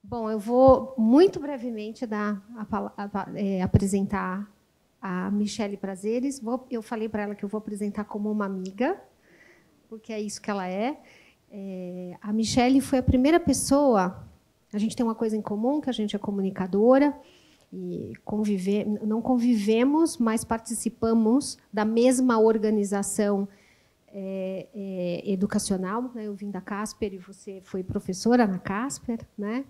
Bom, eu vou muito brevemente apresentar a Michele Prazeres. Eu falei para ela que eu vou apresentar como uma amiga, porque é isso que ela é. A Michele foi a primeira pessoa. A gente tem uma coisa em comum, que a gente é comunicadora e não convivemos, mas participamos da mesma organização educacional. Né? Eu vim da Casper e você foi professora na Casper, né?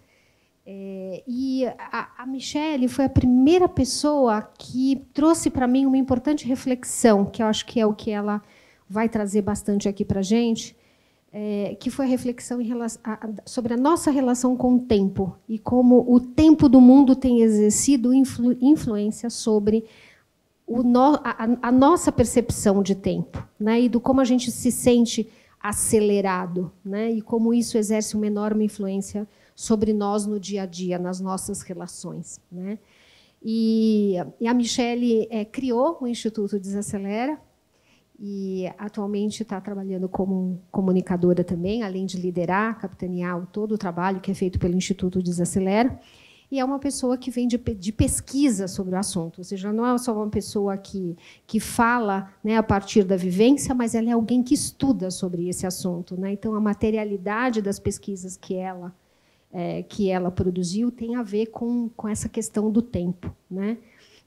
E a Michele foi a primeira pessoa que trouxe para mim uma importante reflexão, que eu acho que é o que ela vai trazer bastante aqui para a gente, que foi a reflexão sobre a nossa relação com o tempo e como o tempo do mundo tem exercido influência sobre a nossa percepção de tempo, né? E do como a gente se sente acelerado, né? E como isso exerce uma enorme influência sobre nós no dia a dia, nas nossas relações, né? E a Michele criou o Instituto Desacelera e atualmente está trabalhando como comunicadora também, além de liderar, capitanear todo o trabalho que é feito pelo Instituto Desacelera. E é uma pessoa que vem de pesquisa sobre o assunto, ou seja, não é só uma pessoa que fala, né, a partir da vivência, mas ela é alguém que estuda sobre esse assunto, né? Então, a materialidade das pesquisas que ela produziu tem a ver com essa questão do tempo, né?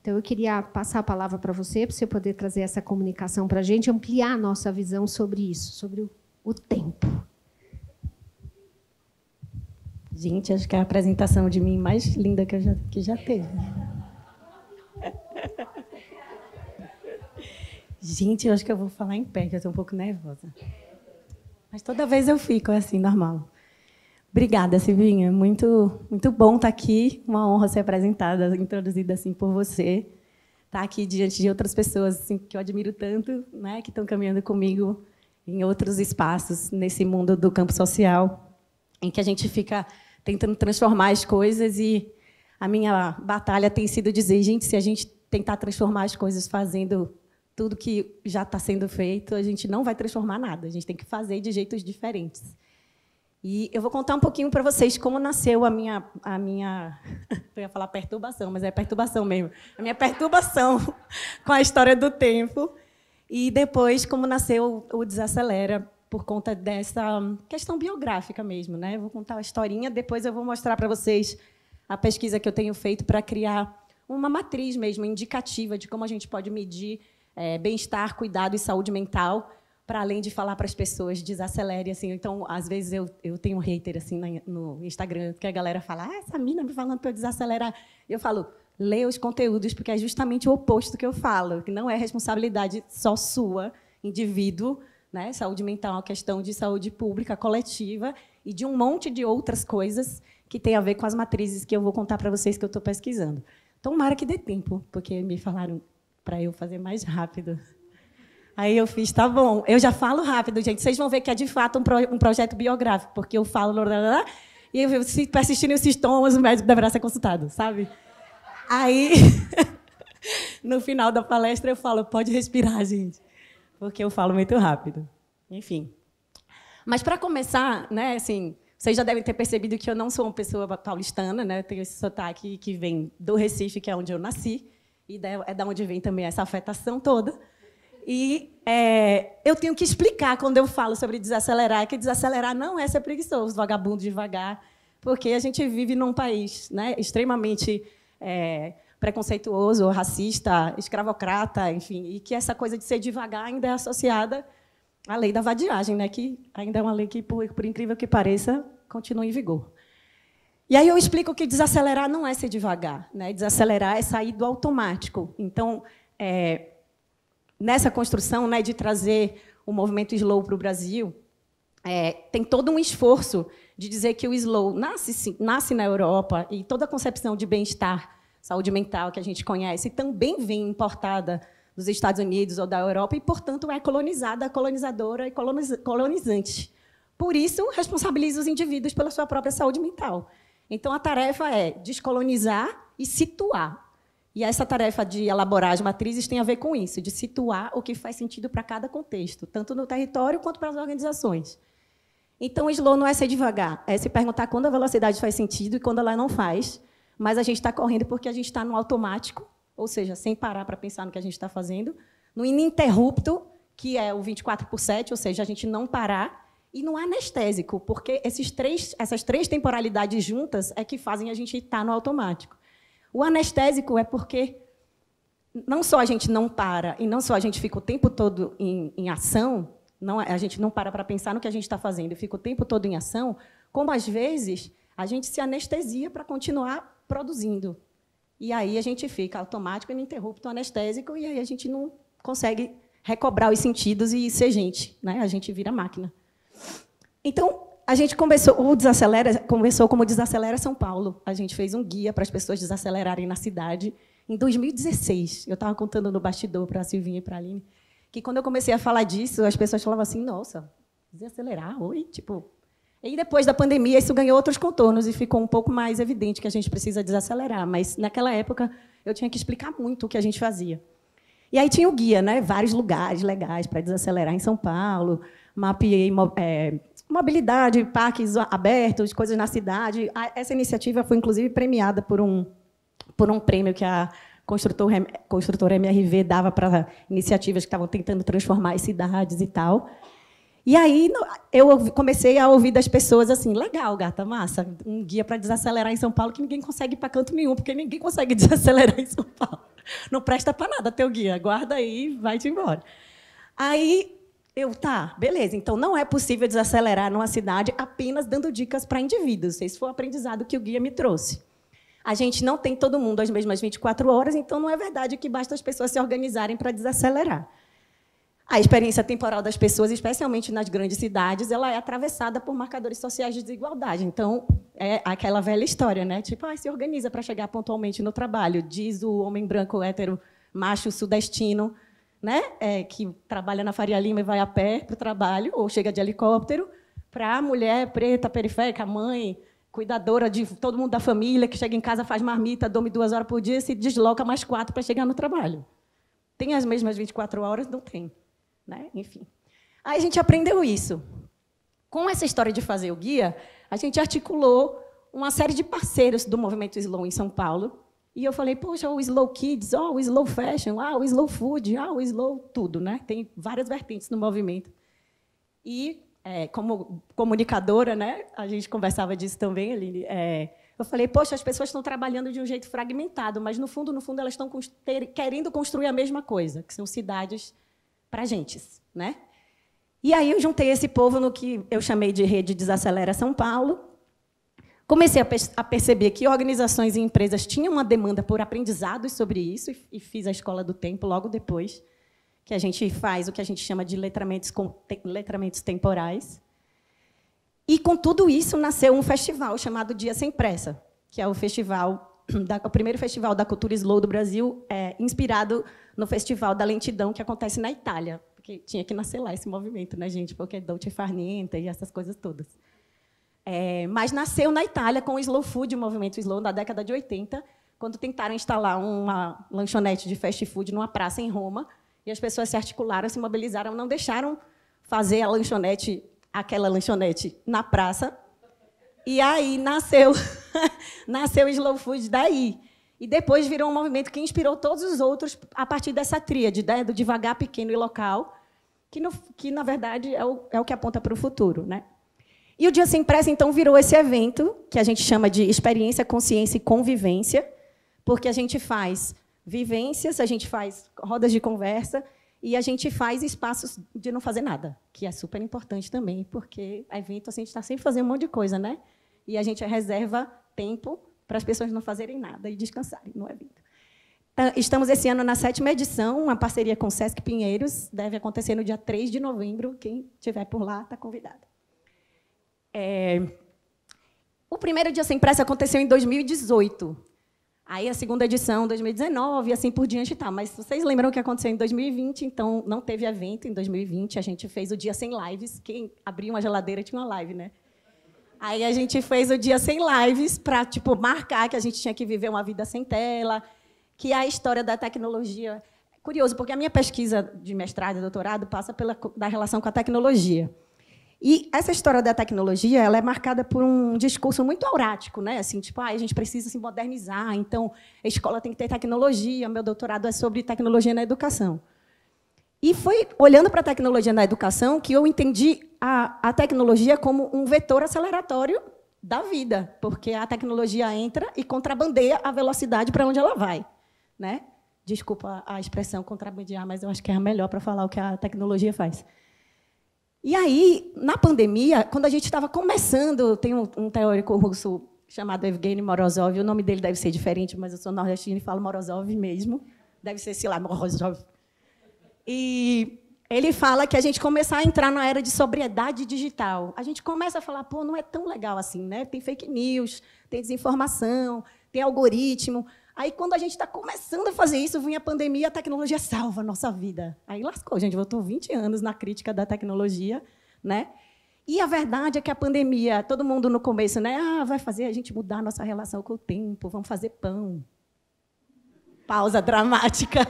Então, eu queria passar a palavra para você poder trazer essa comunicação para a gente, ampliar a nossa visão sobre isso, sobre o tempo. Gente, acho que é a apresentação de mim mais linda que já teve. Gente, eu acho que eu vou falar em pé, que eu estou um pouco nervosa. Mas toda vez eu fico assim, normal. Obrigada, Silvinha. Muito bom estar aqui. Uma honra ser apresentada, introduzida assim por você. Estar aqui diante de outras pessoas assim, que eu admiro tanto, né, que estão caminhando comigo em outros espaços, nesse mundo do campo social, em que a gente fica tentando transformar as coisas. E a minha batalha tem sido dizer, gente, se a gente tentar transformar as coisas fazendo tudo que já está sendo feito, a gente não vai transformar nada. A gente tem que fazer de jeitos diferentes. E eu vou contar um pouquinho para vocês como nasceu a minha eu ia falar perturbação, mas é perturbação mesmo. A minha perturbação com a história do tempo. E depois como nasceu o Desacelera, por conta dessa questão biográfica mesmo, né? Eu vou contar a historinha, depois eu vou mostrar para vocês a pesquisa que eu tenho feito para criar uma matriz mesmo indicativa de como a gente pode medir bem-estar, cuidado e saúde mental, para além de falar para as pessoas, desacelere. Assim. Então, às vezes, eu tenho um hater assim, no Instagram, que a galera fala, essa mina me falando para eu desacelerar. E eu falo, leia os conteúdos, porque é justamente o oposto que eu falo, que não é responsabilidade só sua, indivíduo, né? Saúde mental é uma questão de saúde pública, coletiva, e de um monte de outras coisas que tem a ver com as matrizes que eu vou contar para vocês que eu estou pesquisando. Tomara que dê tempo, porque me falaram para eu fazer mais rápido. Aí eu fiz, tá bom. Eu já falo rápido, gente. Vocês vão ver que é, de fato, um projeto biográfico, porque eu falo... E se persistirem os sintomas, o médico deverá ser consultado, sabe? Aí, no final da palestra, eu falo, pode respirar, gente, porque eu falo muito rápido. Enfim. Mas, para começar, né, assim, vocês já devem ter percebido que eu não sou uma pessoa paulistana, né? Eu tenho esse sotaque que vem do Recife, que é onde eu nasci, e é da onde vem também essa afetação toda. E eu tenho que explicar, quando eu falo sobre desacelerar, que desacelerar não é ser preguiçoso, vagabundo devagar, porque a gente vive num país, né, extremamente preconceituoso, racista, escravocrata, enfim, e que essa coisa de ser devagar ainda é associada à lei da vadiagem, né, que ainda é uma lei que, por incrível que pareça, continua em vigor. E aí eu explico que desacelerar não é ser devagar, né? Desacelerar é sair do automático. Então, nessa construção, né, de trazer o movimento slow para o Brasil, tem todo um esforço de dizer que o slow nasce na Europa e toda a concepção de bem-estar, saúde mental que a gente conhece também vem importada dos Estados Unidos ou da Europa e, portanto, é colonizada, colonizadora e colonizante. Por isso, responsabiliza os indivíduos pela sua própria saúde mental. Então, a tarefa é descolonizar e situar. E essa tarefa de elaborar as matrizes tem a ver com isso, de situar o que faz sentido para cada contexto, tanto no território quanto para as organizações. Então, o slow não é ser devagar, é se perguntar quando a velocidade faz sentido e quando ela não faz, mas a gente está correndo porque a gente está no automático, ou seja, sem parar para pensar no que a gente está fazendo, no ininterrupto, que é o 24/7, ou seja, a gente não parar, e no anestésico, porque essas três temporalidades juntas é que fazem a gente estar no automático. O anestésico é porque não só a gente não para e não só a gente fica o tempo todo em ação, a gente não para pensar no que a gente está fazendo e fica o tempo todo em ação, como, às vezes, a gente se anestesia para continuar produzindo. E aí a gente fica automático, ininterrupto, anestésico, e aí a gente não consegue recobrar os sentidos e ser gente, né? A gente vira máquina. Então, a gente começou como Desacelera São Paulo. A gente fez um guia para as pessoas desacelerarem na cidade em 2016. Eu estava contando no bastidor para a Silvinha e para a Aline, que quando eu comecei a falar disso, as pessoas falavam assim, nossa, desacelerar? Oi? Tipo... E depois da pandemia, isso ganhou outros contornos e ficou um pouco mais evidente que a gente precisa desacelerar. Mas, naquela época, eu tinha que explicar muito o que a gente fazia. E aí tinha o guia, né? Vários lugares legais para desacelerar em São Paulo, mapeei mobilidade, parques abertos, coisas na cidade. Essa iniciativa foi, inclusive, premiada por um prêmio que a construtora MRV dava para iniciativas que estavam tentando transformar as cidades e tal. E aí eu comecei a ouvir das pessoas assim, legal, gata, massa, um guia para desacelerar em São Paulo que ninguém consegue ir para canto nenhum, porque ninguém consegue desacelerar em São Paulo. Não presta para nada teu guia, guarda aí e vai-te embora. Aí tá, beleza, então não é possível desacelerar numa cidade apenas dando dicas para indivíduos. Esse foi o aprendizado que o guia me trouxe. A gente não tem todo mundo as mesmas 24 horas, então não é verdade que basta as pessoas se organizarem para desacelerar. A experiência temporal das pessoas, especialmente nas grandes cidades, ela é atravessada por marcadores sociais de desigualdade. Então, é aquela velha história, né? Tipo, se organiza para chegar pontualmente no trabalho, diz o homem branco, hétero, macho, sudestino, né? Que trabalha na Faria Lima e vai a pé para o trabalho, ou chega de helicóptero, para a mulher preta, periférica, mãe, cuidadora de todo mundo da família, que chega em casa, faz marmita, dorme 2 horas por dia e se desloca mais 4 para chegar no trabalho. Tem as mesmas 24 horas? Não tem. Né? Enfim. Aí a gente aprendeu isso. Com essa história de fazer o guia, a gente articulou uma série de parceiros do movimento Slow em São Paulo. E eu falei, poxa, o Slow Kids, o Slow Fashion, o Slow Food, o Slow tudo. Né? Tem várias vertentes no movimento. E, como comunicadora, né, a gente conversava disso também, Aline, eu falei, poxa, as pessoas estão trabalhando de um jeito fragmentado, mas, no fundo, elas estão querendo construir a mesma coisa, que são cidades para gentes, né? E aí eu juntei esse povo no que eu chamei de Rede Desacelera São Paulo. Comecei a perceber que organizações e empresas tinham uma demanda por aprendizados sobre isso e fiz a Escola do Tempo logo depois, que a gente faz o que a gente chama de letramentos temporais. E, com tudo isso, nasceu um festival chamado Dia Sem Pressa, que é o primeiro festival da cultura slow do Brasil, inspirado no Festival da Lentidão, que acontece na Itália, porque tinha que nascer lá esse movimento, né, gente? Porque é Dolce Far Niente e essas coisas todas. Mas nasceu na Itália com o Slow Food, o movimento slow, na década de 80, quando tentaram instalar uma lanchonete de fast food numa praça em Roma, e as pessoas se articularam, se mobilizaram, não deixaram fazer aquela lanchonete na praça, e aí nasceu o Slow Food daí. E depois virou um movimento que inspirou todos os outros a partir dessa tríade, né, do devagar, pequeno e local, que na verdade, é o que aponta para o futuro. Né? E o Dia Sem Pressa, então, virou esse evento, que a gente chama de experiência, consciência e convivência, porque a gente faz vivências, a gente faz rodas de conversa e a gente faz espaços de não fazer nada, que é super importante também, porque evento a gente está sempre fazendo um monte de coisa, né? E a gente reserva tempo para as pessoas não fazerem nada e descansarem no evento. Estamos, esse ano, na 7ª edição, uma parceria com o Sesc Pinheiros, deve acontecer no dia 3 de novembro, quem estiver por lá está convidado. O primeiro Dia Sem Pressa aconteceu em 2018, aí a 2ª edição, 2019, e assim por diante. Mas vocês lembram o que aconteceu em 2020, então não teve evento em 2020, a gente fez o Dia Sem Lives, quem abria uma geladeira tinha uma live, né? Aí a gente fez o Dia Sem Lives para marcar que a gente tinha que viver uma vida sem tela, que a história da tecnologia... Curioso, porque a minha pesquisa de mestrado e doutorado passa da relação com a tecnologia. E essa história da tecnologia, ela é marcada por um discurso muito aurático, né? Assim, tipo, a gente precisa se modernizar, então a escola tem que ter tecnologia, meu doutorado é sobre tecnologia na educação. E foi olhando para a tecnologia na educação que eu entendi a tecnologia como um vetor aceleratório da vida, porque a tecnologia entra e contrabandeia a velocidade para onde ela vai, né? Desculpa a expressão contrabandear, mas eu acho que é a melhor para falar o que a tecnologia faz. E aí, na pandemia, quando a gente estava começando, tem um teórico russo chamado Evgeny Morozov, o nome dele deve ser diferente, mas eu sou nordestina e falo Morozov mesmo, deve ser, sei lá, Morozov. E ele fala que a gente começa a entrar na era de sobriedade digital. A gente começa a falar, pô, não é tão legal assim, né? Tem fake news, tem desinformação, tem algoritmo. Aí, quando a gente está começando a fazer isso, vem a pandemia, a tecnologia salva a nossa vida. Aí lascou, gente. Voltou 20 anos na crítica da tecnologia, né? E a verdade é que a pandemia, todo mundo no começo, né? Vai fazer a gente mudar a nossa relação com o tempo, vamos fazer pão. Pausa dramática.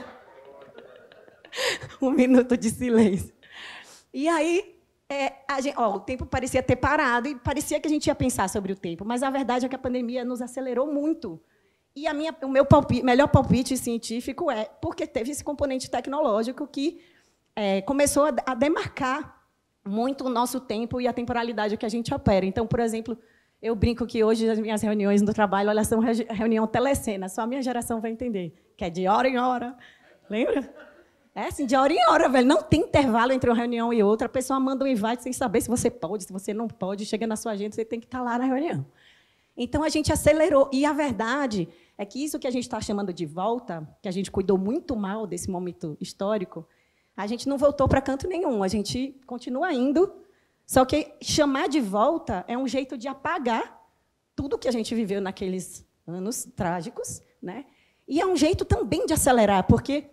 1 minuto de silêncio. E aí, o tempo parecia ter parado e parecia que a gente ia pensar sobre o tempo. Mas a verdade é que a pandemia nos acelerou muito. E o meu melhor palpite científico é porque teve esse componente tecnológico que começou a demarcar muito o nosso tempo e a temporalidade que a gente opera. Então, por exemplo, eu brinco que hoje as minhas reuniões no trabalho elas são reunião telecena, só a minha geração vai entender, que é de hora em hora. Lembra? É assim, de hora em hora, velho. Não tem intervalo entre uma reunião e outra. A pessoa manda um invite sem saber se você pode, se você não pode. Chega na sua agenda, você tem que estar lá na reunião. Então, a gente acelerou. E a verdade é que isso que a gente está chamando de volta, que a gente cuidou muito mal desse momento histórico, a gente não voltou para canto nenhum. A gente continua indo. Só que chamar de volta é um jeito de apagar tudo que a gente viveu naqueles anos trágicos, né? E é um jeito também de acelerar, porque,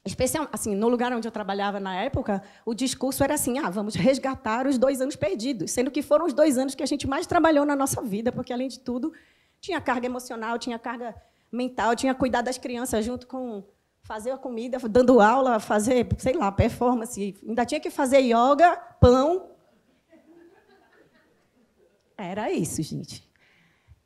especialmente assim, no lugar onde eu trabalhava na época, o discurso era assim, vamos resgatar os 2 anos perdidos, sendo que foram os 2 anos que a gente mais trabalhou na nossa vida, porque, além de tudo, tinha carga emocional, tinha carga mental, tinha cuidar das crianças junto com fazer a comida, dando aula, fazer, sei lá, performance, ainda tinha que fazer yoga, pão. Era isso, gente.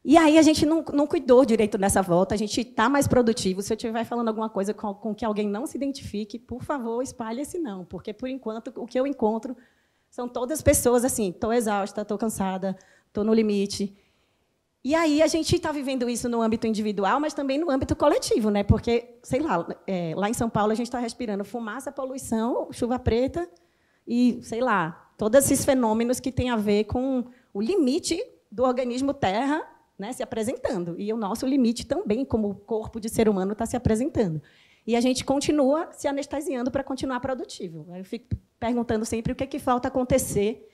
E aí a gente não cuidou direito dessa volta, a gente está mais produtivo. Se eu estiver falando alguma coisa com que alguém não se identifique, por favor, espalhe esse não, porque, por enquanto, o que eu encontro são todas pessoas assim, estou exausta, estou cansada, estou no limite. E aí a gente está vivendo isso no âmbito individual, mas também no âmbito coletivo, né? Porque, sei lá, lá em São Paulo a gente está respirando fumaça, poluição, chuva preta e, sei lá, todos esses fenômenos que têm a ver com o limite do organismo Terra, né, se apresentando. E o nosso limite também, como corpo de ser humano, está se apresentando. E a gente continua se anestesiando para continuar produtivo. Eu fico perguntando sempre o que é que falta acontecer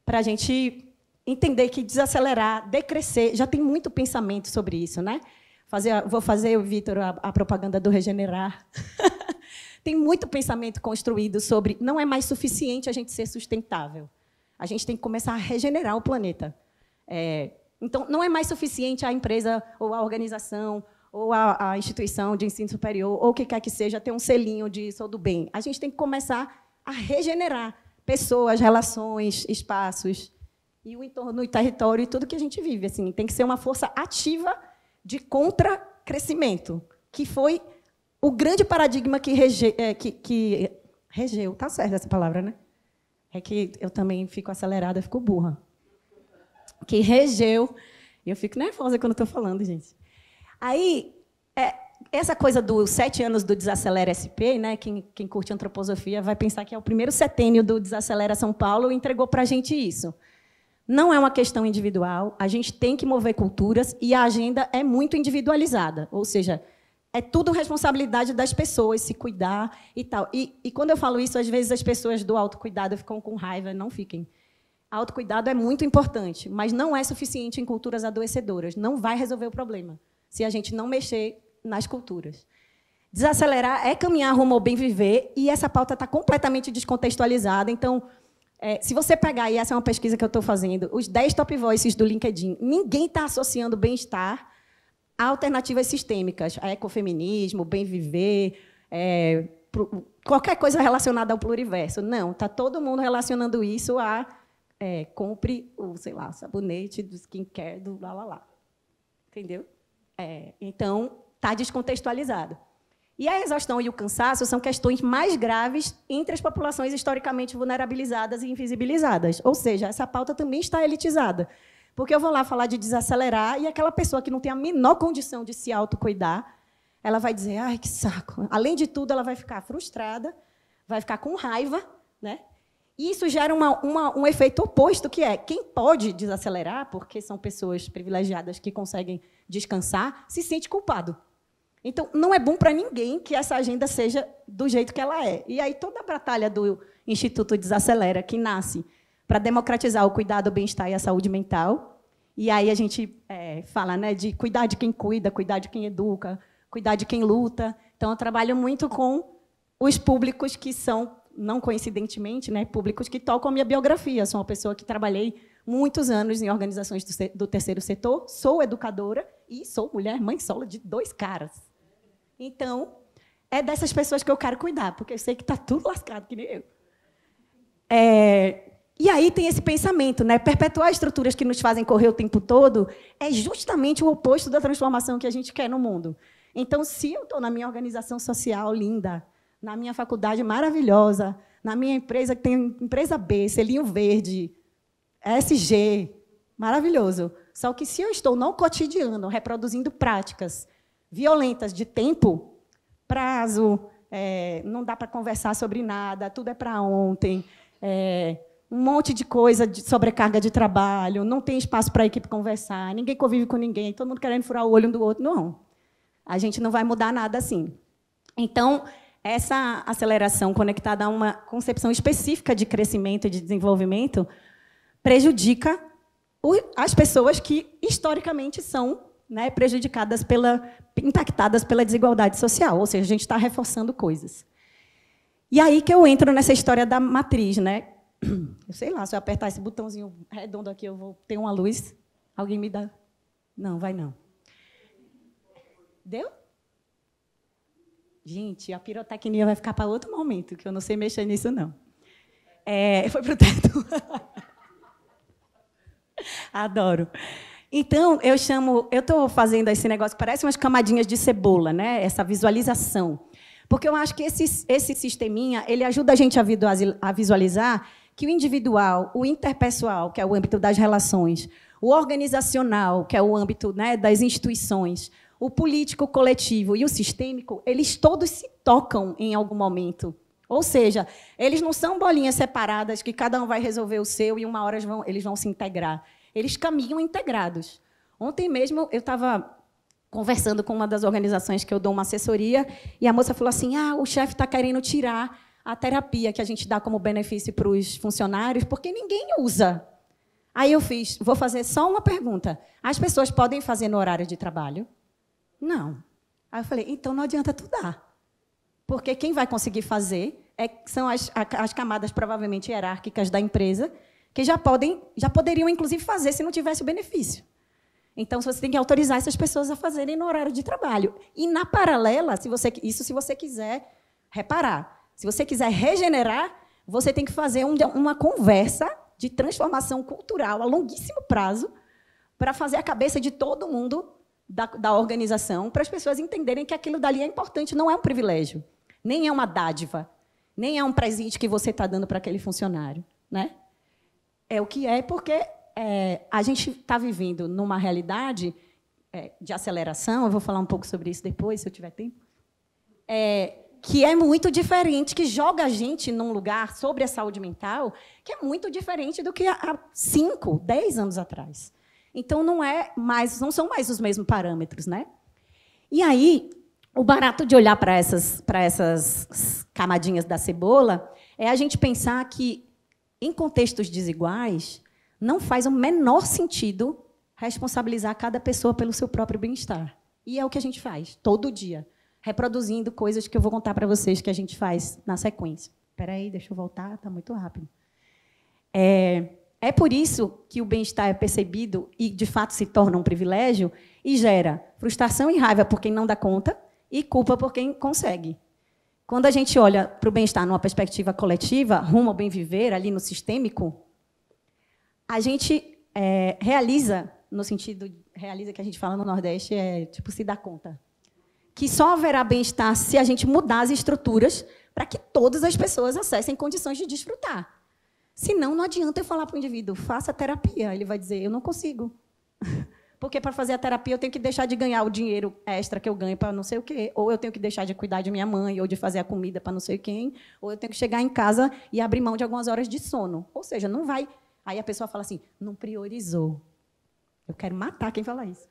para a gente entender que desacelerar, decrescer, já tem muito pensamento sobre isso, né? Vou fazer, Vitor, a propaganda do Regenerar. Tem muito pensamento construído sobre não é mais suficiente a gente ser sustentável. A gente tem que começar a regenerar o planeta. Então, não é mais suficiente a empresa ou a organização ou a instituição de ensino superior ou o que quer que seja ter um selinho de sou do bem. A gente tem que começar a regenerar pessoas, relações, espaços e o entorno, o território e tudo que a gente vive. Assim, tem que ser uma força ativa de contra-crescimento, que foi o grande paradigma que regeu. Está certa essa palavra, né? É que eu também fico acelerada, fico burra. Que regeu. Eu fico nervosa quando estou falando, gente. Aí, essa coisa dos 7 anos do Desacelera SP, né? Quem curte antroposofia vai pensar que é o primeiro setênio do Desacelera São Paulo e entregou para a gente isso. Não é uma questão individual, a gente tem que mover culturas e a agenda é muito individualizada, ou seja, é tudo responsabilidade das pessoas, se cuidar e tal. E quando eu falo isso, às vezes as pessoas do autocuidado ficam com raiva, não fiquem. Autocuidado é muito importante, mas não é suficiente em culturas adoecedoras, não vai resolver o problema se a gente não mexer nas culturas. Desacelerar é caminhar rumo ao bem viver, e essa pauta está completamente descontextualizada. Então, se você pegar, e essa é uma pesquisa que eu estou fazendo, os 10 top voices do LinkedIn, ninguém está associando bem-estar a alternativas sistêmicas, a ecofeminismo, bem viver, qualquer coisa relacionada ao pluriverso. Não, está todo mundo relacionando isso a compre o, sei lá, sabonete do skincare, do lá. Entendeu? Então, está descontextualizado. E a exaustão e o cansaço são questões mais graves entre as populações historicamente vulnerabilizadas e invisibilizadas. Ou seja, essa pauta também está elitizada. Porque eu vou lá falar de desacelerar e aquela pessoa que não tem a menor condição de se autocuidar, ela vai dizer, ai, que saco. Além de tudo, ela vai ficar frustrada, vai ficar com raiva, né? E isso gera um efeito oposto, que é quem pode desacelerar, porque são pessoas privilegiadas que conseguem descansar, se sente culpado. Então, não é bom para ninguém que essa agenda seja do jeito que ela é. E aí, toda a batalha do Instituto Desacelera, que nasce para democratizar o cuidado, o bem-estar e a saúde mental, e aí a gente fala, né, de cuidar de quem cuida, cuidar de quem educa, cuidar de quem luta. Então, eu trabalho muito com os públicos que são, não coincidentemente, né, públicos que tocam a minha biografia. Sou uma pessoa que trabalhei muitos anos em organizações do terceiro setor, sou educadora e sou mulher, mãe solo de 2 caras. Então, é dessas pessoas que eu quero cuidar, porque eu sei que está tudo lascado, que nem eu. E aí tem esse pensamento, né? Perpetuar estruturas que nos fazem correr o tempo todo é justamente o oposto da transformação que a gente quer no mundo. Então, se eu estou na minha organização social linda, na minha faculdade maravilhosa, na minha empresa, que tem empresa B, selinho verde, SG, maravilhoso. Só que se eu estou no cotidiano reproduzindo práticas violentas de tempo, prazo, não dá para conversar sobre nada, tudo é para ontem, um monte de coisa de sobrecarga de trabalho, não tem espaço para a equipe conversar, ninguém convive com ninguém, todo mundo querendo furar o olho um do outro. Não. A gente não vai mudar nada assim. Então, essa aceleração conectada a uma concepção específica de crescimento e de desenvolvimento prejudica as pessoas que, historicamente, são, né, prejudicadas impactadas pela desigualdade social, ou seja, a gente está reforçando coisas. E aí que eu entro nessa história da matriz, né? Eu sei lá, se eu apertar esse botãozinho redondo aqui, eu vou ter uma luz. Alguém me dá? Não, vai não. Deu? Gente, a pirotecnia vai ficar para outro momento, que eu não sei mexer nisso, não. Foi para o teto. Adoro. Então, eu estou fazendo esse negócio, parece umas camadinhas de cebola, né? Essa visualização. Porque eu acho que esse sisteminha ele ajuda a gente a visualizar que o individual, o interpessoal, que é o âmbito das relações, o organizacional, que é o âmbito, né, das instituições, o político coletivo e o sistêmico, eles todos se tocam em algum momento. Ou seja, eles não são bolinhas separadas que cada um vai resolver o seu e uma hora eles vão se integrar. Eles caminham integrados. Ontem mesmo eu estava conversando com uma das organizações que eu dou uma assessoria e a moça falou assim, o chefe está querendo tirar a terapia que a gente dá como benefício para os funcionários porque ninguém usa. Aí eu vou fazer só uma pergunta. As pessoas podem fazer no horário de trabalho? Não. Aí eu falei, então não adianta tu dar. Porque quem vai conseguir fazer são as camadas provavelmente hierárquicas da empresa, que já poderiam, inclusive, fazer se não tivesse o benefício. Então, você tem que autorizar essas pessoas a fazerem no horário de trabalho. E, na paralela, se você quiser reparar, se você quiser regenerar, você tem que fazer uma conversa de transformação cultural a longuíssimo prazo para fazer a cabeça de todo mundo da organização, para as pessoas entenderem que aquilo dali é importante, não é um privilégio, nem é uma dádiva, nem é um presente que você está dando para aquele funcionário, né? É o que é, porque a gente está vivendo numa realidade de aceleração, eu vou falar um pouco sobre isso depois, se eu tiver tempo, que é muito diferente, que joga a gente num lugar sobre a saúde mental que é muito diferente do que há 5, 10 anos atrás. Então, não são mais os mesmos parâmetros, né? E aí, o barato de olhar para essas camadinhas da cebola é a gente pensar que, em contextos desiguais, não faz o menor sentido responsabilizar cada pessoa pelo seu próprio bem-estar. E é o que a gente faz, todo dia, reproduzindo coisas que eu vou contar para vocês que a gente faz na sequência. Espera aí, deixa eu voltar, está muito rápido. É por isso que o bem-estar é percebido e, de fato, se torna um privilégio e gera frustração e raiva por quem não dá conta e culpa por quem consegue. Quando a gente olha para o bem-estar numa perspectiva coletiva, rumo ao bem-viver, ali no sistêmico, a gente realiza, no sentido, realiza que a gente fala no Nordeste, tipo, se dá conta. Que só haverá bem-estar se a gente mudar as estruturas para que todas as pessoas acessem condições de desfrutar. Senão, não adianta eu falar para o indivíduo, faça terapia. Ele vai dizer, eu não consigo. Porque, para fazer a terapia, eu tenho que deixar de ganhar o dinheiro extra que eu ganho para não sei o quê, ou eu tenho que deixar de cuidar de minha mãe, ou de fazer a comida para não sei quem, ou eu tenho que chegar em casa e abrir mão de algumas horas de sono. Ou seja, não vai... Aí a pessoa fala assim, não priorizou. Eu quero matar quem fala isso.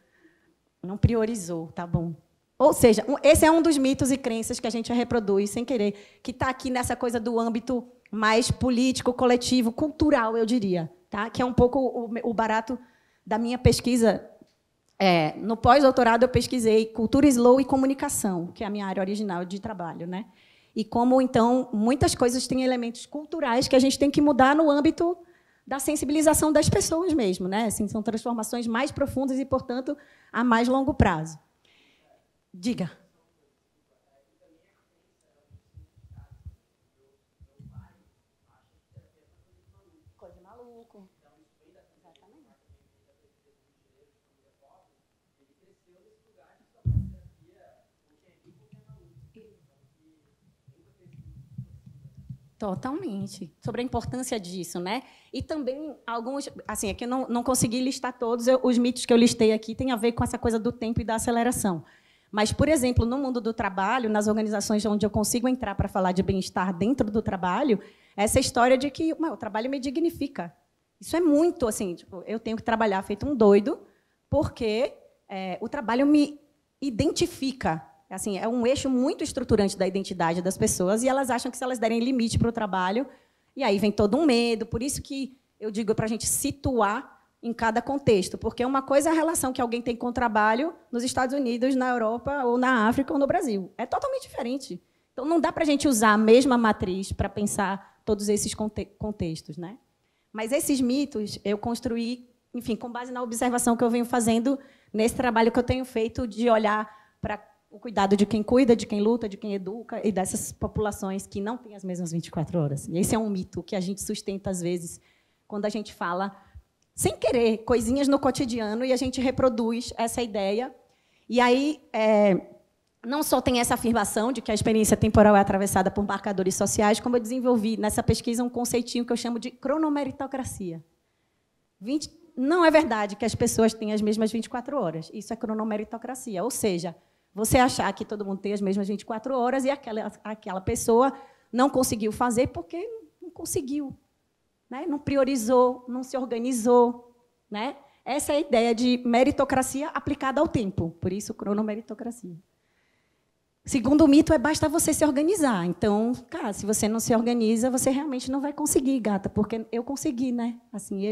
Não priorizou, tá bom. Ou seja, esse é um dos mitos e crenças que a gente reproduz sem querer, que está aqui nessa coisa do âmbito mais político, coletivo, cultural, eu diria, tá? Que é um pouco o barato da minha pesquisa. No pós-doutorado, eu pesquisei cultura slow e comunicação, que é a minha área original de trabalho, né? E como, então, muitas coisas têm elementos culturais que a gente tem que mudar no âmbito da sensibilização das pessoas mesmo, né? Assim, são transformações mais profundas e, portanto, a mais longo prazo. Diga. Coisa de maluco. Exatamente. Totalmente. Sobre a importância disso, né? E também alguns... Assim, aqui eu não consegui listar todos, os mitos que eu listei aqui têm a ver com essa coisa do tempo e da aceleração. Mas, por exemplo, no mundo do trabalho, nas organizações onde eu consigo entrar para falar de bem-estar dentro do trabalho, essa história de que o trabalho me dignifica. Isso é muito assim, tipo, eu tenho que trabalhar feito um doido, porque o trabalho me identifica. Assim, é um eixo muito estruturante da identidade das pessoas, e elas acham que, se elas derem limite para o trabalho, e aí vem todo um medo. Por isso que eu digo para a gente situar em cada contexto, porque uma coisa é a relação que alguém tem com o trabalho nos Estados Unidos, na Europa, ou na África, ou no Brasil. É totalmente diferente. Então, não dá para a gente usar a mesma matriz para pensar todos esses contextos, né? Mas esses mitos eu construí, enfim, com base na observação que eu venho fazendo nesse trabalho que eu tenho feito de olhar para o cuidado de quem cuida, de quem luta, de quem educa, e dessas populações que não têm as mesmas 24 horas. E esse é um mito que a gente sustenta, às vezes, quando a gente fala, sem querer, coisinhas no cotidiano, e a gente reproduz essa ideia. E aí, não só tem essa afirmação de que a experiência temporal é atravessada por marcadores sociais, como eu desenvolvi nessa pesquisa um conceitinho que eu chamo de cronomeritocracia. Não é verdade que as pessoas têm as mesmas 24 horas. Isso é cronomeritocracia. Ou seja, você achar que todo mundo tem as mesmas 24 horas e aquela pessoa não conseguiu fazer porque não conseguiu, né? Não priorizou, não se organizou, né? Essa é a ideia de meritocracia aplicada ao tempo. Por isso, cronomeritocracia. Segundo mito, basta você se organizar. Então, cara, se você não se organiza, você realmente não vai conseguir, gata, porque eu consegui, né? Assim,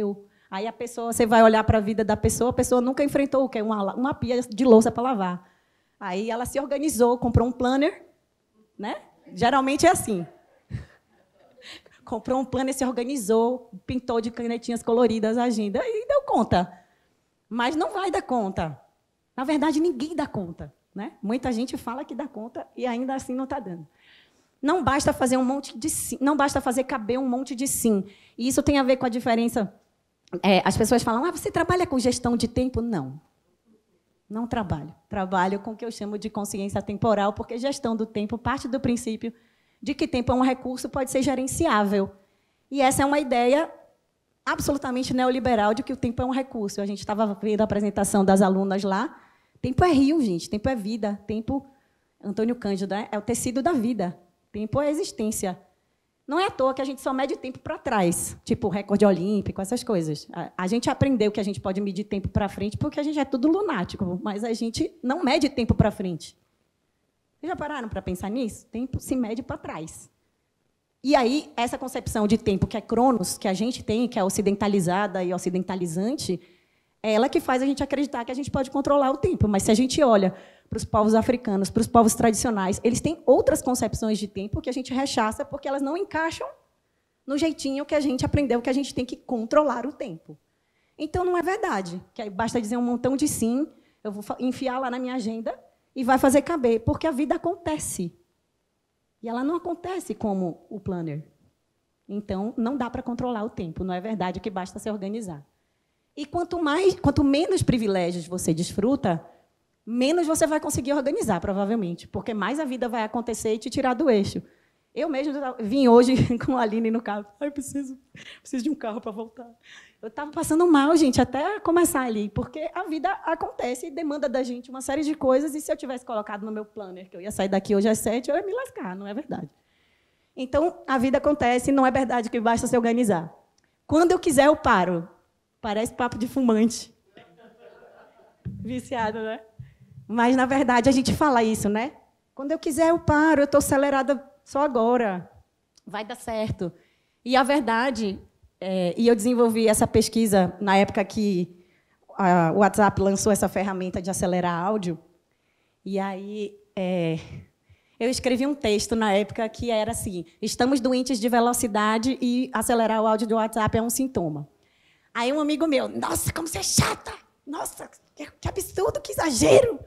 Aí a pessoa, você vai olhar para a vida da pessoa, a pessoa nunca enfrentou o que é uma pia de louça para lavar. Aí ela se organizou, comprou um planner, né? Geralmente é assim. Comprou um planner, se organizou, pintou de canetinhas coloridas a agenda e deu conta. Mas não vai dar conta. Na verdade, ninguém dá conta, né? Muita gente fala que dá conta e ainda assim não está dando. Não basta fazer um monte de sim, não basta fazer caber um monte de sim. E isso tem a ver com a diferença. As pessoas falam, você trabalha com gestão de tempo? Não. Não trabalho. Trabalho com o que eu chamo de consciência temporal, porque gestão do tempo parte do princípio de que tempo é um recurso, pode ser gerenciável. E essa é uma ideia absolutamente neoliberal de que o tempo é um recurso. A gente estava vendo a apresentação das alunas lá. Tempo é rio, gente. Tempo é vida. Tempo, Antônio Cândido, é o tecido da vida. Tempo é existência. Não é à toa que a gente só mede tempo para trás, tipo recorde olímpico, essas coisas. A gente aprendeu que a gente pode medir tempo para frente porque a gente é tudo lunático, mas a gente não mede tempo para frente. Vocês já pararam para pensar nisso? Tempo se mede para trás. E aí, essa concepção de tempo, que é cronos, que a gente tem, que é ocidentalizada e ocidentalizante, é ela que faz a gente acreditar que a gente pode controlar o tempo. Mas se a gente olha para os povos africanos, para os povos tradicionais, eles têm outras concepções de tempo que a gente rechaça porque elas não encaixam no jeitinho que a gente aprendeu que a gente tem que controlar o tempo. Então, não é verdade. Que basta dizer um montão de sim, eu vou enfiar lá na minha agenda e vai fazer caber, porque a vida acontece. E ela não acontece como o planner. Então, não dá para controlar o tempo, não é verdade que basta se organizar. E quanto menos privilégios você desfruta, menos você vai conseguir organizar, provavelmente, porque mais a vida vai acontecer e te tirar do eixo. Eu mesmo vim hoje com a Aline no carro. Eu preciso de um carro para voltar. Eu estava passando mal, gente, até começar ali, porque a vida acontece e demanda da gente uma série de coisas, e se eu tivesse colocado no meu planner que eu ia sair daqui hoje às 7, eu ia me lascar, não é verdade? Então, a vida acontece e não é verdade que basta se organizar. Quando eu quiser, eu paro. Parece papo de fumante. Viciado, né? Mas, na verdade, a gente fala isso, né? Quando eu quiser, eu paro, eu estou acelerada só agora. Vai dar certo. E a verdade, e eu desenvolvi essa pesquisa na época que o WhatsApp lançou essa ferramenta de acelerar áudio. E aí eu escrevi um texto na época que era assim: estamos doentes de velocidade e acelerar o áudio do WhatsApp é um sintoma. Aí um amigo meu: nossa, como você é chata! Nossa, que absurdo, que exagero!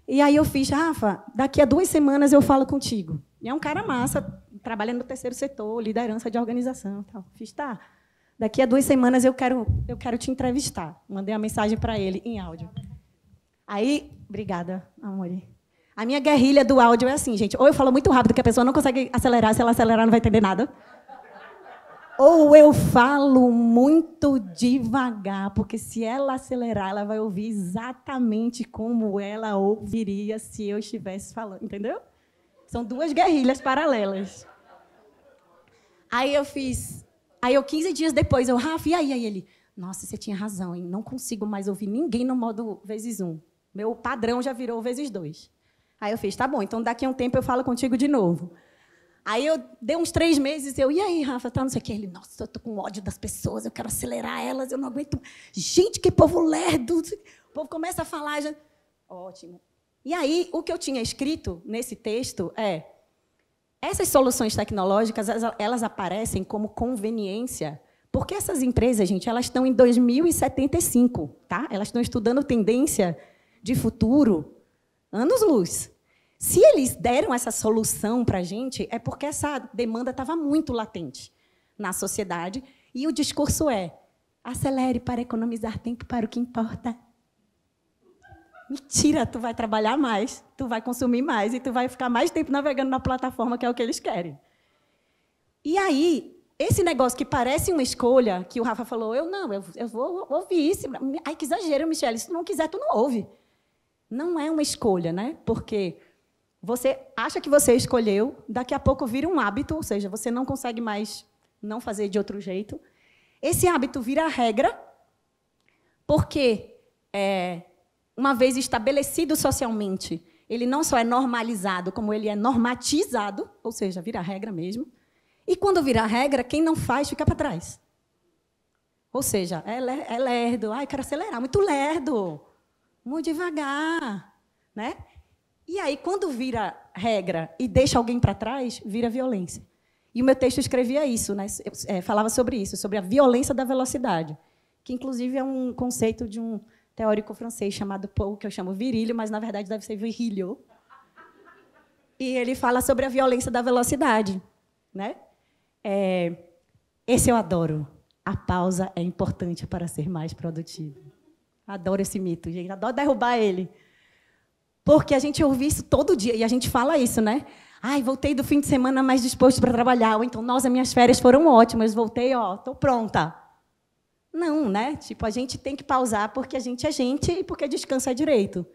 E aí eu fiz: Rafa, daqui a 2 semanas eu falo contigo. E é um cara massa, trabalha no terceiro setor, liderança de organização. Tal. Fiz: tá, daqui a 2 semanas eu quero te entrevistar. Mandei uma mensagem para ele em áudio. Aí, obrigada, amor. A minha guerrilha do áudio é assim, gente: ou eu falo muito rápido que a pessoa não consegue acelerar, se ela acelerar não vai entender nada. Ou eu falo muito devagar, porque se ela acelerar, ela vai ouvir exatamente como ela ouviria se eu estivesse falando, entendeu? São 2 guerrilhas paralelas. Aí eu 15 dias depois, Rafa, e aí ele: nossa, você tinha razão, hein? Não consigo mais ouvir ninguém no modo vezes 1. Meu padrão já virou vezes 2. Aí eu fiz: tá bom, então daqui a um tempo eu falo contigo de novo. Aí eu dei uns 3 meses, e aí, Rafa, tá, não sei o quê. Ele: nossa, eu tô com ódio das pessoas, eu quero acelerar elas, eu não aguento. Gente, que povo lerdo. O povo começa a falar. Já... Ótimo. E aí, o que eu tinha escrito nesse texto é: essas soluções tecnológicas, elas aparecem como conveniência, porque essas empresas, gente, elas estão em 2075, tá? Elas estão estudando tendência de futuro, anos-luz. Se eles deram essa solução para a gente, é porque essa demanda estava muito latente na sociedade, e o discurso é: acelere para economizar tempo para o que importa. Mentira, tu vai trabalhar mais, tu vai consumir mais e tu vai ficar mais tempo navegando na plataforma, que é o que eles querem. E aí, esse negócio que parece uma escolha, que o Rafa falou: eu vou ouvir isso. Ai, que exagero, Michele, se tu não quiser, tu não ouve. Não é uma escolha, né? Porque você acha que você escolheu, daqui a pouco vira um hábito, ou seja, você não consegue mais não fazer de outro jeito. Esse hábito vira regra, porque, uma vez estabelecido socialmente, ele não só é normalizado, como ele é normatizado, ou seja, vira regra mesmo. E, quando vira regra, quem não faz fica para trás. Ou seja, é lerdo. Ai, quero acelerar, muito lerdo, muito devagar, né? E aí, quando vira regra e deixa alguém para trás, vira violência. E o meu texto escrevia isso, né? Falava sobre isso, sobre a violência da velocidade, que, inclusive, é um conceito de um teórico francês chamado Paul, que eu chamo Virilio, mas, na verdade, deve ser Virilio. E ele fala sobre a violência da velocidade, né? Esse eu adoro. A pausa é importante para ser mais produtivo. Adoro esse mito, gente. Adoro derrubar ele. Porque a gente ouve isso todo dia, e a gente fala isso, né? Ai, voltei do fim de semana mais disposto para trabalhar. Ou então: nossa, minhas férias foram ótimas, voltei, estou pronta. Não, né? Tipo, a gente tem que pausar porque a gente é gente e porque descanso é direito.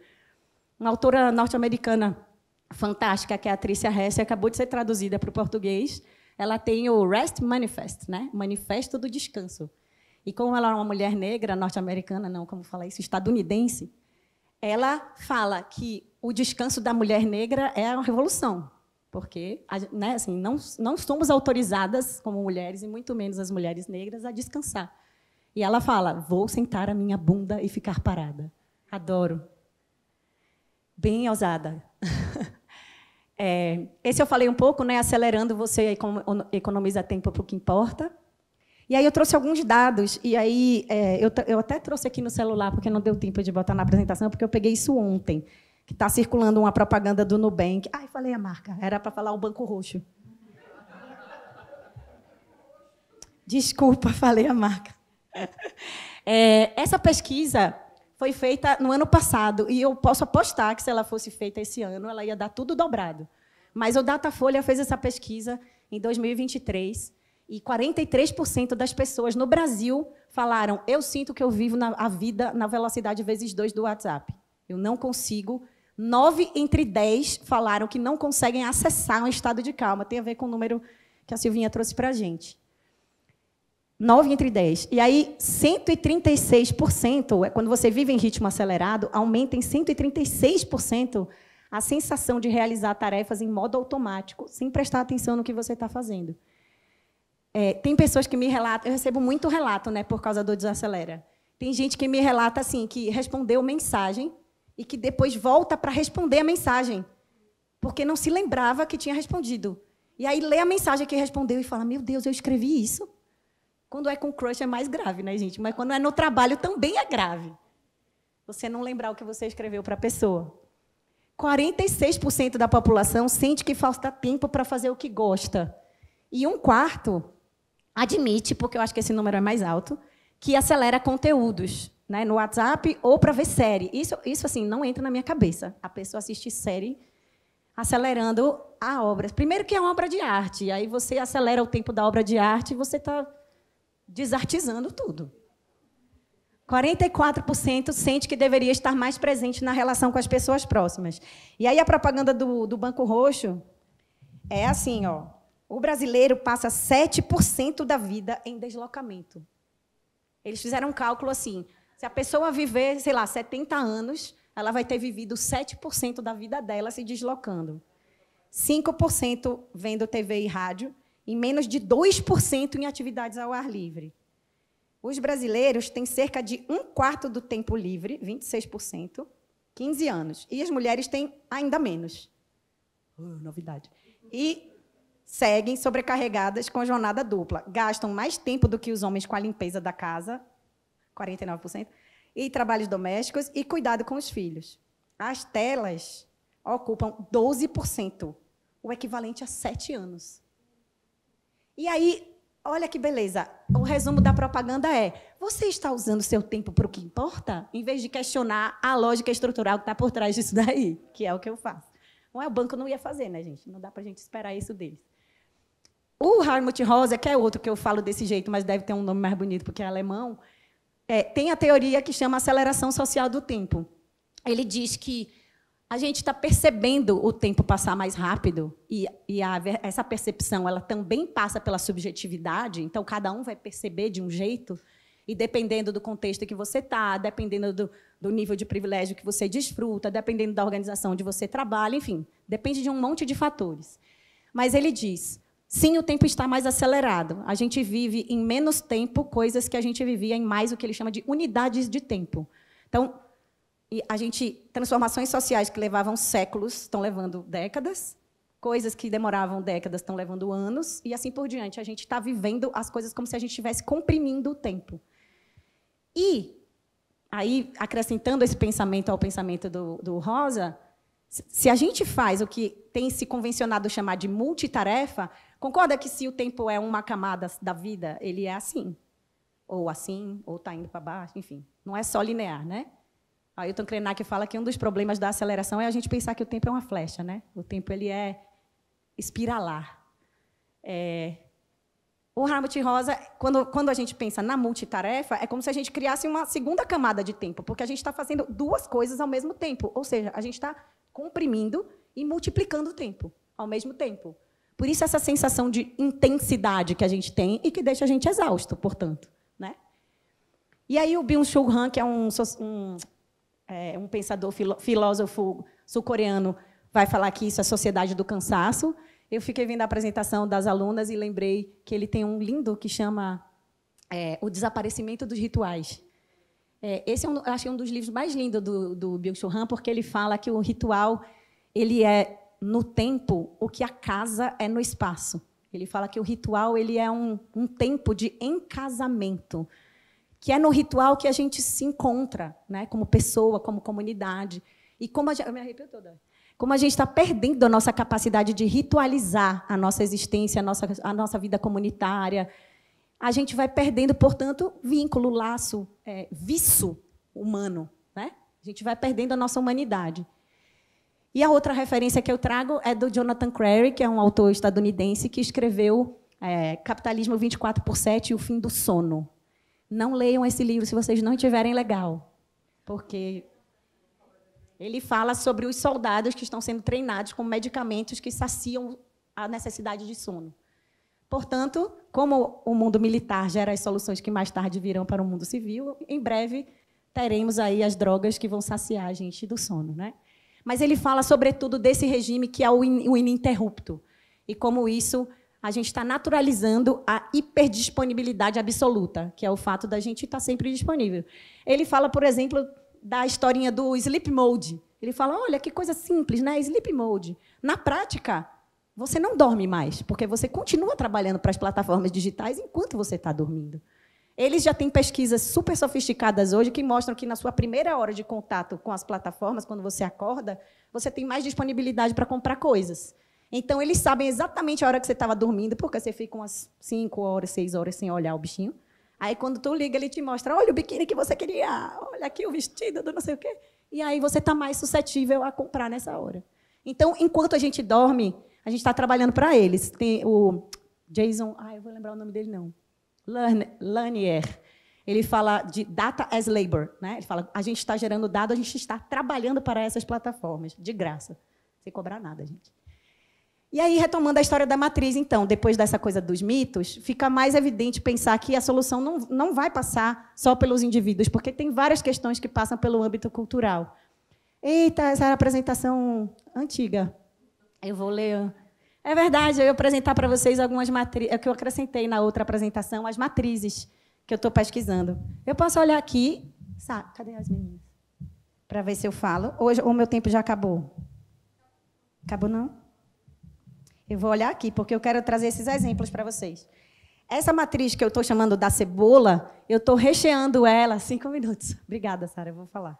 Uma autora norte-americana fantástica, que é a Tricia Hesse, acabou de ser traduzida para o português. Ela tem o Rest Manifest, né? Manifesto do Descanso. E como ela é uma mulher negra, norte-americana, não, como fala isso, estadunidense, ela fala que o descanso da mulher negra é uma revolução, porque, né, assim, não somos autorizadas, como mulheres, e muito menos as mulheres negras, a descansar. E ela fala: vou sentar a minha bunda e ficar parada. Adoro. Bem ousada. Esse eu falei um pouco, né, acelerando, você economiza tempo para o que importa. E aí eu trouxe alguns dados, e aí eu até trouxe aqui no celular, porque não deu tempo de botar na apresentação, porque eu peguei isso ontem, que está circulando uma propaganda do Nubank. Ai, falei a marca, era para falar o Banco Roxo. Desculpa, falei a marca. Essa pesquisa foi feita no ano passado, e eu posso apostar que, se ela fosse feita esse ano, ela ia dar tudo dobrado. Mas o Datafolha fez essa pesquisa em 2023, e 43% das pessoas no Brasil falaram: eu sinto que eu vivo a vida na velocidade vezes 2 do WhatsApp. Eu não consigo. 9 entre 10 falaram que não conseguem acessar um estado de calma. Tem a ver com o número que a Silvinha trouxe para a gente. 9 entre 10. E aí, 136%, quando você vive em ritmo acelerado, aumenta em 136% a sensação de realizar tarefas em modo automático, sem prestar atenção no que você está fazendo. Tem pessoas que me relatam, eu recebo muito relato, né, por causa do Desacelera. Tem gente que me relata assim, que respondeu mensagem e que depois volta para responder a mensagem, porque não se lembrava que tinha respondido. E aí lê a mensagem que respondeu e fala: meu Deus, eu escrevi isso? Quando é com crush é mais grave, né, gente? Mas quando é no trabalho também é grave. Você não lembrar o que você escreveu para a pessoa. 46% da população sente que falta tempo para fazer o que gosta. E 1/4 admite, porque eu acho que esse número é mais alto, que acelera conteúdos, né, no WhatsApp ou para ver série. Isso assim, não entra na minha cabeça. A pessoa assiste série acelerando a obra. Primeiro que é uma obra de arte, e aí você acelera o tempo da obra de arte e você está desartizando tudo. 44% sente que deveria estar mais presente na relação com as pessoas próximas. E aí a propaganda do Banco Roxo é assim, ó: o brasileiro passa 7% da vida em deslocamento. Eles fizeram um cálculo assim: se a pessoa viver, sei lá, 70 anos, ela vai ter vivido 7% da vida dela se deslocando. 5% vendo TV e rádio, e menos de 2% em atividades ao ar livre. Os brasileiros têm cerca de 1/4 do tempo livre, 26%, 15 anos. E as mulheres têm ainda menos. Novidade. E seguem sobrecarregadas com jornada dupla. Gastam mais tempo do que os homens com a limpeza da casa, 49%, e trabalhos domésticos e cuidado com os filhos. As telas ocupam 12%, o equivalente a 7 anos. E aí, olha que beleza, o resumo da propaganda é: você está usando o seu tempo para o que importa, em vez de questionar a lógica estrutural que está por trás disso daí, que é o que eu faço. Não é, o banco não ia fazer, né, gente? Não dá para a gente esperar isso deles. O Hartmut Rosa, que é outro que eu falo desse jeito, mas deve ter um nome mais bonito porque é alemão, tem a teoria que chama aceleração social do tempo. Ele diz que a gente está percebendo o tempo passar mais rápido, e essa percepção ela também passa pela subjetividade, então cada um vai perceber de um jeito, e dependendo do contexto que você está, dependendo do nível de privilégio que você desfruta, dependendo da organização onde você trabalha, enfim, depende de um monte de fatores. Mas ele diz: sim, o tempo está mais acelerado. A gente vive em menos tempo coisas que a gente vivia em mais o que ele chama de unidades de tempo. Então, transformações sociais que levavam séculos estão levando décadas, coisas que demoravam décadas estão levando anos, e assim por diante. A gente está vivendo as coisas como se a gente estivesse comprimindo o tempo. E, aí, acrescentando esse pensamento ao pensamento do Rosa, se a gente faz o que tem se convencionado chamar de multitarefa, concorda que, se o tempo é uma camada da vida, ele é assim, ou está indo para baixo, enfim, não é só linear, né? Ailton Krenak fala que um dos problemas da aceleração é a gente pensar que o tempo é uma flecha, né? O tempo ele é espiralar. O Hartmut Rosa, quando a gente pensa na multitarefa, é como se a gente criasse uma segunda camada de tempo, porque a gente está fazendo duas coisas ao mesmo tempo, ou seja, a gente está comprimindo e multiplicando o tempo ao mesmo tempo. Por isso, essa sensação de intensidade que a gente tem e que deixa a gente exausto, portanto, né? E aí o Byung-Chul Han, que é um pensador, filósofo sul-coreano, vai falar que isso é sociedade do cansaço. Eu fiquei vendo a apresentação das alunas e lembrei que ele tem um lindo que chama O Desaparecimento dos Rituais. Esse eu acho um dos livros mais lindos do Byung-Chul Han, porque ele fala que o ritual ele é no tempo o que a casa é no espaço. Ele fala que o ritual ele é um tempo de encasamento, que é no ritual que a gente se encontra, né, como pessoa, como comunidade. E como eu me arrepio toda. Como a gente está perdendo a nossa capacidade de ritualizar a nossa existência, a nossa vida comunitária, a gente vai perdendo, portanto, vínculo, laço, viço humano, né? A gente vai perdendo a nossa humanidade. E a outra referência que eu trago é do Jonathan Crary, que é um autor estadunidense que escreveu Capitalismo 24/7 e o Fim do Sono. Não leiam esse livro se vocês não tiverem legal, porque ele fala sobre os soldados que estão sendo treinados com medicamentos que saciam a necessidade de sono. Portanto, como o mundo militar gera as soluções que mais tarde virão para o mundo civil, em breve teremos aí as drogas que vão saciar a gente do sono, né? Mas ele fala, sobretudo, desse regime que é o ininterrupto. E como isso, a gente está naturalizando a hiperdisponibilidade absoluta, que é o fato da gente estar sempre disponível. Ele fala, por exemplo, da historinha do sleep mode. Ele fala, olha, que coisa simples, né? Sleep mode. Na prática, você não dorme mais, porque você continua trabalhando para as plataformas digitais enquanto você está dormindo. Eles já têm pesquisas super sofisticadas hoje que mostram que, na sua primeira hora de contato com as plataformas, quando você acorda, você tem mais disponibilidade para comprar coisas. Então, eles sabem exatamente a hora que você estava dormindo, porque você fica umas 5 horas, 6 horas sem olhar o bichinho. Aí, quando tu liga, ele te mostra, olha o biquíni que você queria, olha aqui o vestido do não sei o quê. E aí você está mais suscetível a comprar nessa hora. Então, enquanto a gente dorme, a gente está trabalhando para eles. Tem o Jason, eu vou lembrar o nome dele, não. Lanier, ele fala de data as labor, né? Ele fala, a gente está gerando dado, a gente está trabalhando para essas plataformas, de graça, sem cobrar nada, gente. E aí, retomando a história da matriz, então, depois dessa coisa dos mitos, fica mais evidente pensar que a solução não vai passar só pelos indivíduos, porque tem várias questões que passam pelo âmbito cultural. Eita, essa era a apresentação antiga. Eu vou ler... É verdade, eu ia apresentar para vocês algumas matrizes, que eu acrescentei na outra apresentação, as matrizes que eu estou pesquisando. Eu posso olhar aqui... Cadê as meninas? Para ver se eu falo. Hoje, o meu tempo já acabou. Acabou, não? Eu vou olhar aqui, porque eu quero trazer esses exemplos para vocês. Essa matriz que eu estou chamando da cebola, eu estou recheando ela... 5 minutos. Obrigada, Sara, eu vou falar.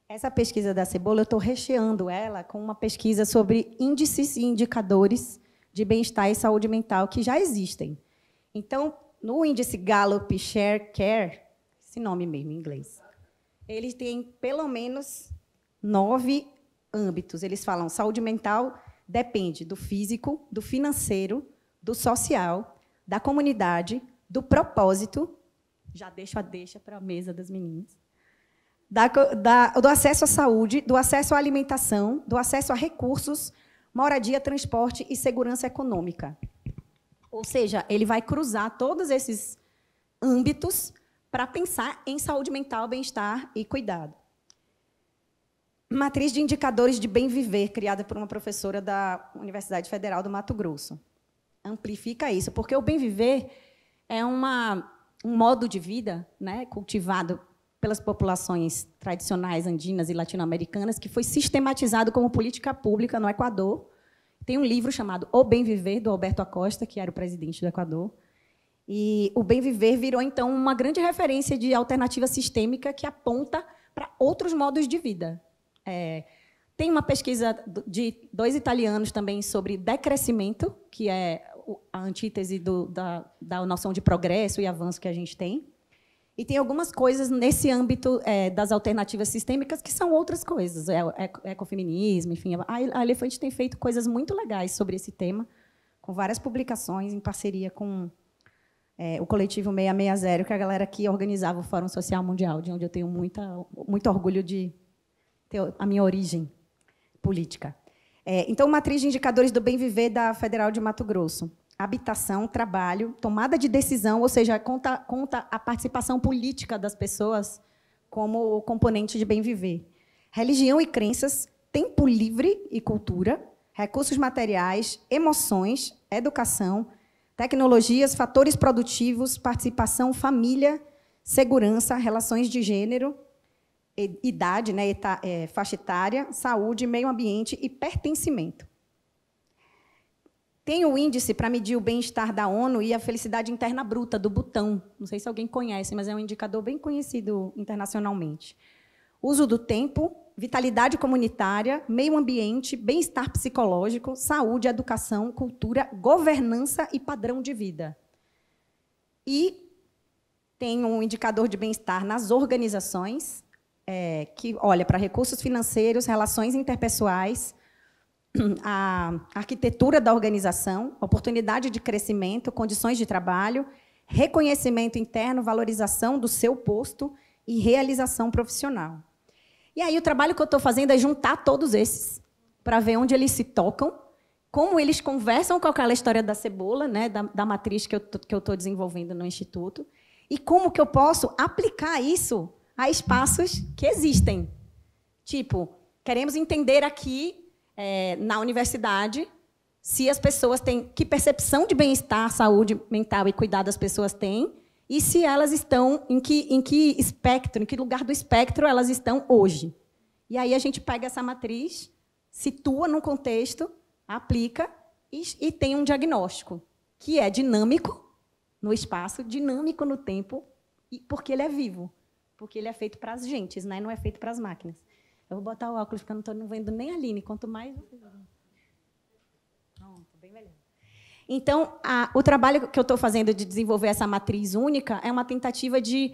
Essa pesquisa da cebola, eu estou recheando ela com uma pesquisa sobre índices e indicadores de bem-estar e saúde mental que já existem. Então, no índice Gallup Share Care, esse nome mesmo em inglês, eles têm pelo menos 9 âmbitos. Eles falam saúde mental depende do físico, do financeiro, do social, da comunidade, do propósito. Já deixo a deixa para a mesa das meninas. Do acesso à saúde, do acesso à alimentação, do acesso a recursos, moradia, transporte e segurança econômica. Ou seja, ele vai cruzar todos esses âmbitos para pensar em saúde mental, bem-estar e cuidado. Matriz de indicadores de bem viver, criada por uma professora da Universidade Federal do Mato Grosso. Amplifica isso, porque o bem viver é um modo de vida, né, cultivado pelas populações tradicionais andinas e latino-americanas, que foi sistematizado como política pública no Equador. Tem um livro chamado O Bem Viver, do Alberto Acosta, que era o presidente do Equador. E o bem viver virou, então, uma grande referência de alternativa sistêmica que aponta para outros modos de vida. Tem uma pesquisa de 2 italianos também sobre decrescimento, que é a antítese da noção de progresso e avanço que a gente tem. E tem algumas coisas nesse âmbito das alternativas sistêmicas que são outras coisas. Ecofeminismo, enfim. A Elefante tem feito coisas muito legais sobre esse tema, com várias publicações em parceria com o coletivo 660, que é a galera que organizava o Fórum Social Mundial, de onde eu tenho muito orgulho de ter a minha origem política. Então, matriz de indicadores do bem viver da Federal de Mato Grosso. Habitação, trabalho, tomada de decisão, ou seja, conta a participação política das pessoas como componente de bem viver. Religião e crenças, tempo livre e cultura, recursos materiais, emoções, educação, tecnologias, fatores produtivos, participação, família, segurança, relações de gênero, idade, né, faixa etária, saúde, meio ambiente e pertencimento. Tem o índice para medir o bem-estar da ONU e a felicidade interna bruta, do Butão. Não sei se alguém conhece, mas é um indicador bem conhecido internacionalmente. Uso do tempo, vitalidade comunitária, meio ambiente, bem-estar psicológico, saúde, educação, cultura, governança e padrão de vida. E tem um indicador de bem-estar nas organizações, que olha para recursos financeiros, relações interpessoais, a arquitetura da organização, oportunidade de crescimento, condições de trabalho, reconhecimento interno, valorização do seu posto e realização profissional. E aí o trabalho que eu estou fazendo é juntar todos esses, para ver onde eles se tocam, como eles conversam com aquela história da cebola, né, da matriz que eu estou desenvolvendo no Instituto, e como que eu posso aplicar isso a espaços que existem. Tipo, queremos entender aqui, na universidade, se as pessoas têm, que percepção de bem-estar, saúde mental e cuidado as pessoas têm, e se elas estão, em que espectro, em que lugar do espectro elas estão hoje. E aí a gente pega essa matriz, situa num contexto, aplica e tem um diagnóstico, que é dinâmico no espaço, dinâmico no tempo, porque ele é vivo, porque ele é feito para as gentes, né? Não é feito para as máquinas. Eu vou botar o óculos, porque eu não estou vendo nem a Aline, quanto mais... Pronto, bem melhor. Então, o trabalho que eu estou fazendo de desenvolver essa matriz única é uma tentativa de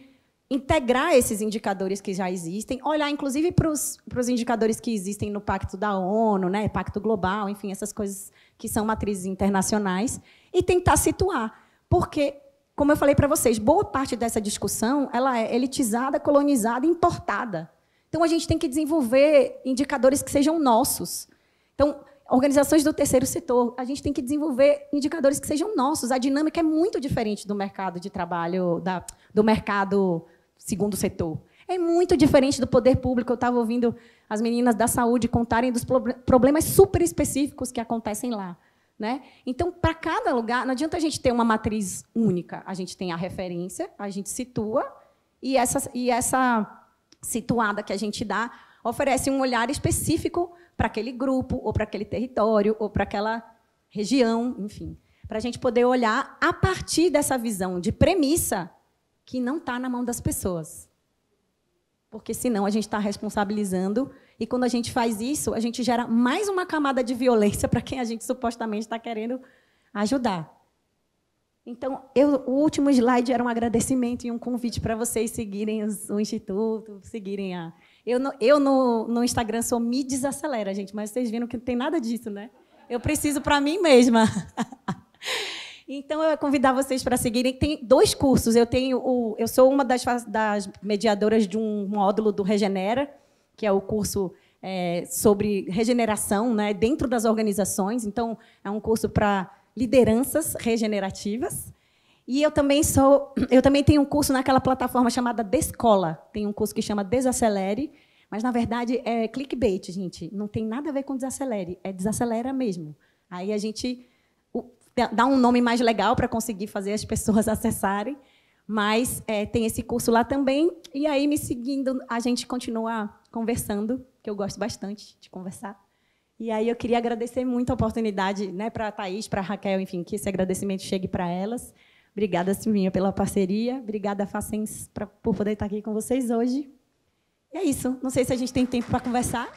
integrar esses indicadores que já existem, olhar, inclusive, para os indicadores que existem no Pacto da ONU, né, Pacto Global, enfim, essas coisas que são matrizes internacionais, e tentar situar. Porque, como eu falei para vocês, boa parte dessa discussão ela é elitizada, colonizada e importada. Então, a gente tem que desenvolver indicadores que sejam nossos. Então, organizações do terceiro setor, a gente tem que desenvolver indicadores que sejam nossos. A dinâmica é muito diferente do mercado de trabalho, do mercado segundo setor. É muito diferente do poder público. Eu estava ouvindo as meninas da saúde contarem dos problemas super específicos que acontecem lá, né? Então, para cada lugar, não adianta a gente ter uma matriz única. A gente tem a referência, a gente situa, e essa situada que a gente dá oferece um olhar específico para aquele grupo, ou para aquele território, ou para aquela região, enfim, para a gente poder olhar a partir dessa visão de premissa que não está na mão das pessoas. Porque, senão, a gente está responsabilizando, e, quando a gente faz isso, a gente gera mais uma camada de violência para quem a gente supostamente está querendo ajudar. Então, o último slide era um agradecimento e um convite para vocês seguirem o Instituto, seguirem a... Eu no Instagram sou Me Desacelera, gente, mas vocês viram que não tem nada disso, né? Eu preciso para mim mesma. Então, eu ia convidar vocês para seguirem. Tem 2 cursos. Eu sou uma das mediadoras de um módulo do Regenera, que é o curso sobre regeneração, né, dentro das organizações. Então, é um curso para lideranças regenerativas. E eu também tenho um curso naquela plataforma chamada Descola. Tem um curso que chama Desacelere, mas, na verdade, é clickbait, gente. Não tem nada a ver com desacelere, é desacelera mesmo. Aí a gente dá um nome mais legal para conseguir fazer as pessoas acessarem, mas tem esse curso lá também. E aí, me seguindo, a gente continua conversando, que eu gosto bastante de conversar. E aí eu queria agradecer muito a oportunidade, né, para a Thaís, para a Raquel, enfim, que esse agradecimento chegue para elas. Obrigada, Silvinha, pela parceria. Obrigada, Facens, por poder estar aqui com vocês hoje. E é isso. Não sei se a gente tem tempo para conversar.